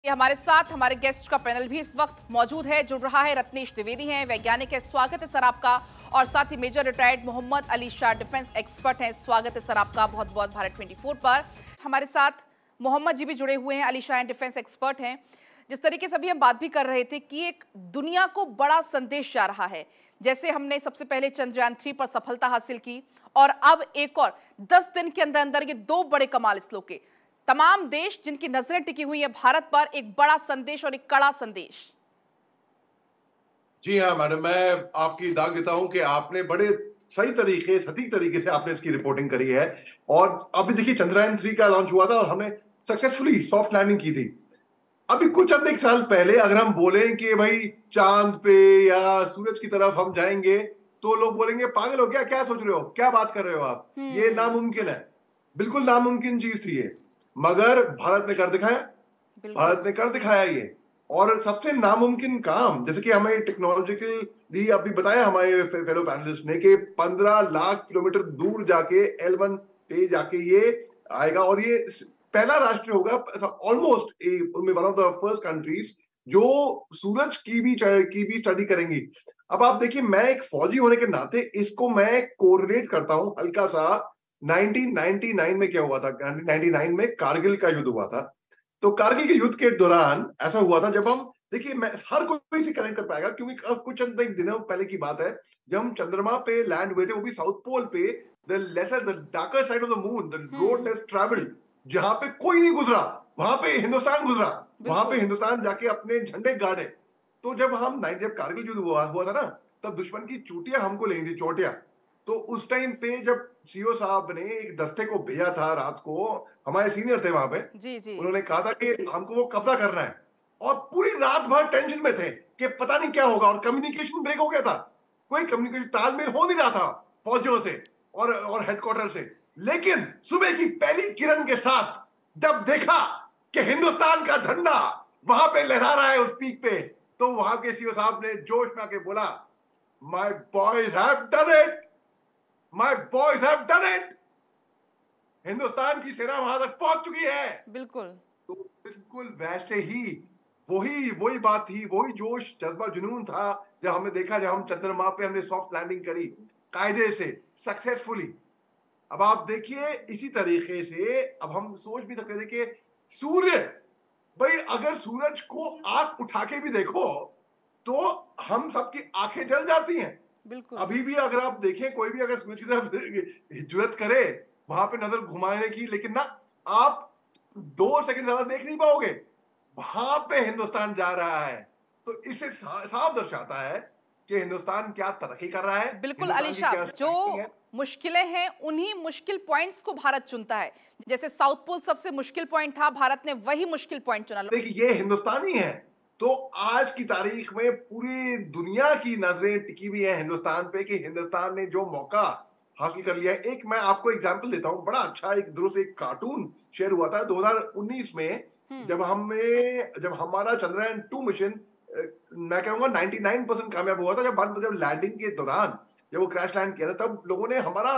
हमारे साथ हमारे गेस्ट का पैनल भी इस वक्त मौजूद है, जुड़ रहा है। रत्नेश द्विवेदी हैं, वैज्ञानिक है, स्वागत है सर आपका। और साथ ही major retired Mohammed Ali Shah, defence expert हैं, स्वागत है सर आपका बहुत बहुत भारत 24 पर। हमारे साथ मोहम्मद जी भी जुड़े हुए हैं, अली शाह डिफेंस एक्सपर्ट हैं। जिस तरीके से अभी हम बात भी कर रहे थे कि एक दुनिया को बड़ा संदेश जा रहा है, जैसे हमने सबसे पहले चंद्रयान 3 पर सफलता हासिल की और अब एक और 10 दिन के अंदर अंदर ये दो बड़े कमाल इसरो के, तमाम देश जिनकी नजरें टिकी हुई है भारत पर, एक बड़ा संदेश और एक कड़ा संदेश। जी हाँ मैडम, मैं आपकी दाग देता हूं कि आपने बड़े सही तरीके, सटीक तरीके से आपने इसकी रिपोर्टिंग करी है। और अभी देखिए, चंद्रयान 3 का लॉन्च हुआ था और हमने सक्सेसफुली सॉफ्ट लैंडिंग की थी। अभी कुछ एक साल पहले अगर हम बोलें कि भाई चांद पे या सूरज की तरफ हम जाएंगे, तो लोग बोलेंगे पागल हो गया, क्या सोच रहे हो, क्या बात कर रहे हो आप, ये नामुमकिन है। बिल्कुल नामुमकिन चीज थी ये, मगर भारत ने कर दिखाया, भारत ने कर दिखाया ये। और सबसे नामुमकिन काम, जैसे कि हमें टेक्नोलॉजिकल भी अभी बताया हमारे फेलो पैनलिस्ट ने, कि 15 लाख किलोमीटर दूर जाके L1 पे जाके ये आएगा। और ये पहला राष्ट्र होगा almost one of the first countries जो सूरज की भी स्टडी करेंगी। अब आप देखिए, मैं एक फौजी होने के नाते इसको मैं कोरिलेट करता हूं हल्का सा। 1999 में क्या हुआ था? 1999 में कारगिल का युद्ध हुआ था। तो कारगिल के युद्ध के दौरान ऐसा हुआ था, जब हम देखिए, मैं हर कोई से कनेक्ट कर पाएगा क्योंकि कुछ चंद दिनों पहले की बात है, जब हम चंद्रमा पे लैंड हुए थे, वो भी साउथ पोल पे, the darker side of the moon, the road less travelled, जहां पे कोई नहीं गुजरा, वहां पे हिंदुस्तान गुजरा, वहां पे हिंदुस्तान जाके अपने झंडे गाड़े। तो जब कारगिल युद्ध हुआ था ना, तब दुश्मन की चोटियां हमको लेनी थी, चोटियां। तो उस टाइम पे जब सीओ साहब ने एक दस्ते को भेजा था रात को, हमारे सीनियर थे वहां पे, जी। उन्होंने कहा था कि हमको वो कब्जा करना है, और पूरी रात भर टेंशन में थे कि पता नहीं क्या होगा। और कम्युनिकेशन ब्रेक हो गया था, कोई कम्युनिकेशन तालमेल हो नहीं रहा था फौजियों से और हेडक्वार्टर से। लेकिन सुबह की पहली किरण के साथ जब देखा कि हिंदुस्तान का झंडा वहां पे लहरा रहा है उस पीक पे, तो वहां के सीओ साहब ने जोश में आके बोला, my boys have done it, my boys have done it. Hindustan की सेना वहां तक पहुंच चुकी है। बिल्कुल। तो बिल्कुल वैसे ही वही बात थी, वही जोश, जज्बा, जुनून था जब हमने देखा, जब हम चंद्रमा पे हमने सॉफ्ट लैंडिंग करी कायदे से, सक्सेसफुली। अब आप देखिए, इसी तरीके से अब हम सोच भी सकते थे कि सूर्य, भाई अगर सूरज को आंख उठा के भी देखो तो हम सबकी आंखें जल जाती हैं। बिल्कुल। अभी भी अगर आप देखें, कोई भी अगर सूरज की तरफ जुर्रत करे वहां पे नजर घुमाने की, लेकिन ना, आप 2 सेकंड ज्यादा देख नहीं पाओगे। वहां पे हिंदुस्तान जा रहा है, तो इससे साफ दर्शाता है कि हिंदुस्तान क्या तरक्की कर रहा है। बिल्कुल हिंदुस्तान की अलीशा, क्या जो है। मुश्किलें हैं उन्हीं मुश्किल पॉइंट्स को भारत चुनता है। जैसे साउथ पोल सबसे मुश्किल पॉइंट था, भारत ने वही मुश्किल पॉइंट चुना। देखिए, ये हिंदुस्तानी है, तो आज की तारीख में पूरी दुनिया की नजरें टिकी हुई है हिंदुस्तान पे कि हिंदुस्तान ने जो मौका हासिल कर लिया है। एक मैं आपको एग्जांपल देता हूं, बड़ा अच्छा, एक दुरुस्त एक कार्टून शेयर हुआ था 2019 में, जब हमारा चंद्रयान 2 मिशन, मैं कहूंगा 99% कामयाब हुआ था। जब लैंडिंग के दौरान जब वो क्रैश लैंड किया था, तब लोगों ने हमारा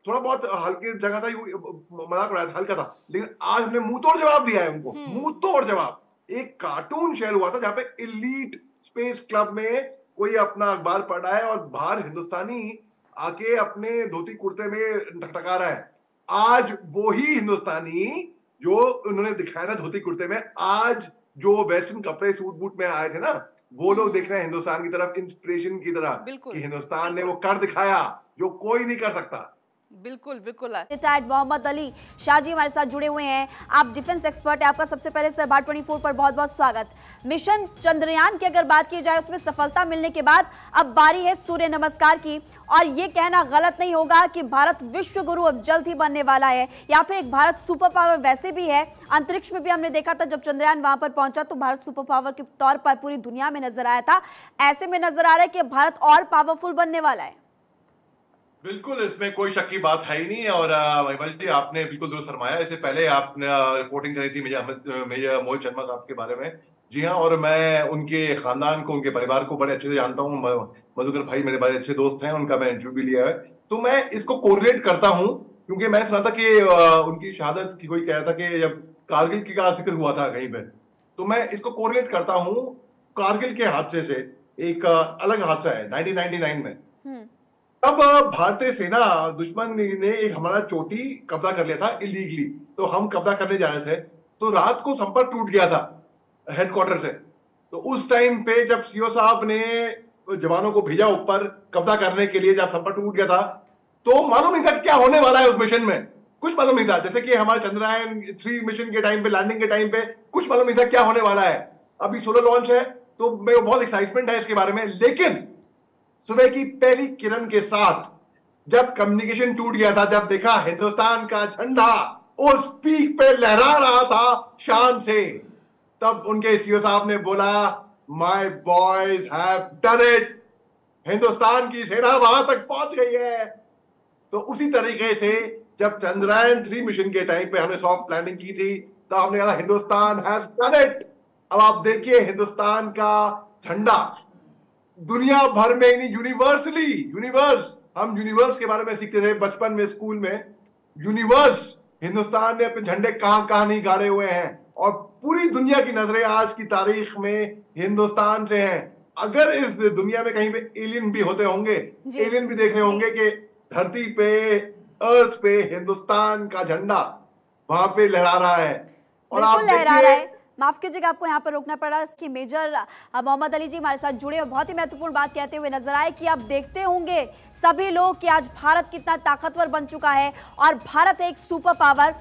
थोड़ा बहुत हल्के जगह था, मजाक उड़ाया था, हल्का था। लेकिन आज हमने मुंह तोड़ जवाब दिया है उनको, मुंह तोड़ जवाब। एक कार्टून शेयर हुआ था जहां पे एलीट स्पेस क्लब में कोई अपना अखबार पढ़ रहा है और बाहर हिंदुस्तानी आके अपने धोती कुर्ते में टकटका रहा है। आज वही हिंदुस्तानी जो उन्होंने दिखाया था धोती कुर्ते में, आज जो वेस्टर्न कपड़े सूट बूट में आए थे ना, वो लोग देख रहे हैं हिंदुस्तान की तरफ इंस्पिरेशन की तरह, कि हिंदुस्तान ने वो कर दिखाया जो कोई नहीं कर सकता। बिल्कुल बिल्कुल। रिटायर्ड मोहम्मद अली शाह जी हमारे साथ जुड़े हुए हैं, आप डिफेंस एक्सपर्ट हैं। आपका सबसे पहले सर भारत 24 पर बहुत बहुत स्वागत। मिशन चंद्रयान की अगर बात की जाए, उसमें सफलता मिलने के बाद अब बारी है सूर्य नमस्कार की, और ये कहना गलत नहीं होगा कि भारत विश्व गुरु अब जल्द ही बनने वाला है, या फिर एक भारत सुपर पावर वैसे भी है। अंतरिक्ष में भी हमने देखा था, जब चंद्रयान वहां पर पहुंचा तो भारत सुपर पावर के तौर पर पूरी दुनिया में नजर आया था। ऐसे में नजर आ रहा है कि भारत और पावरफुल बनने वाला है। बिल्कुल, इसमें कोई शक की बात है ही नहीं। और महिमा जी, आपने बिल्कुल दुरुस्त फरमाया। इससे पहले आपने रिपोर्टिंग करी थी मेजर मोहित शर्मा साहब के बारे में। जी हाँ, और मैं उनके खानदान को, उनके परिवार को बड़े अच्छे से जानता हूँ। मधुकर भाई मेरे बड़े अच्छे दोस्त हैं, उनका मैं इंटरव्यू भी लिया है। तो मैं इसको कोरिलेट करता हूँ, क्योंकि मैं सुना था कि उनकी शहादत की, कोई कह रहा था कि जब कारगिल का जिक्र हुआ था कहीं पे, तो मैं इसको कोरिलेट करता हूं कारगिल के हादसे से। एक अलग हादसा है 1999 में। तब भारतीय सेना दुश्मन ने एक हमारा चोटी कब्जा कर लिया था इलीगली, तो हम कब्जा करने जा रहे थे, तो रात को संपर्क टूट गया था हेडक्वार्टर से। तो उस टाइम पे जब सीओ साहब ने जवानों को भेजा ऊपर कब्जा करने के लिए, जब संपर्क टूट गया था, तो मालूम नहीं था क्या होने वाला है उस मिशन में, कुछ मालूम नहीं था। जैसे कि हमारे चंद्रयान 3 मिशन के टाइम पे, लैंडिंग के टाइम पे कुछ मालूम नहीं था क्या होने वाला है। अभी सोलर लॉन्च है तो मेरे को बहुत एक्साइटमेंट है इसके बारे में, लेकिन सुबह की पहली किरण के साथ जब कम्युनिकेशन टूट गया था, जब देखा हिंदुस्तान का झंडा उस पीक पे लहरा रहा था शान से, तब उनके सीओ साहब ने बोला, my boys have done it, Hindustan की सेना वहां तक पहुंच गई है। तो उसी तरीके से जब चंद्रयान 3 मिशन के टाइम पे हमने सॉफ्ट लैंडिंग की थी, तो हमने कहा हिंदुस्तान हैज डन इट। अब आप देखिए हिंदुस्तान का झंडा दुनिया भर में, नहीं यूनिवर्सली, यूनिवर्स, हम यूनिवर्स के बारे में सीखते थे बचपन में स्कूल में, यूनिवर्स, हिंदुस्तान ने अपने झंडे कहां कहां नहीं गाड़े हुए हैं, और पूरी दुनिया की नजरें आज की तारीख में हिंदुस्तान से हैं। अगर इस दुनिया में कहीं पे एलियन भी होते होंगे, एलियन भी देख रहे होंगे कि धरती पे, अर्थ पे हिंदुस्तान का झंडा वहां पे लहरा रहा है। और आप देखिए, माफ कीजिएगा आपको यहाँ पर रोकना पड़ा, इसकी मेजर मोहम्मद अली जी हमारे साथ जुड़े और बहुत ही महत्वपूर्ण बात कहते हुए नजर आए कि आप देखते होंगे सभी लोग कि आज भारत कितना ताकतवर बन चुका है और भारत है एक सुपर पावर।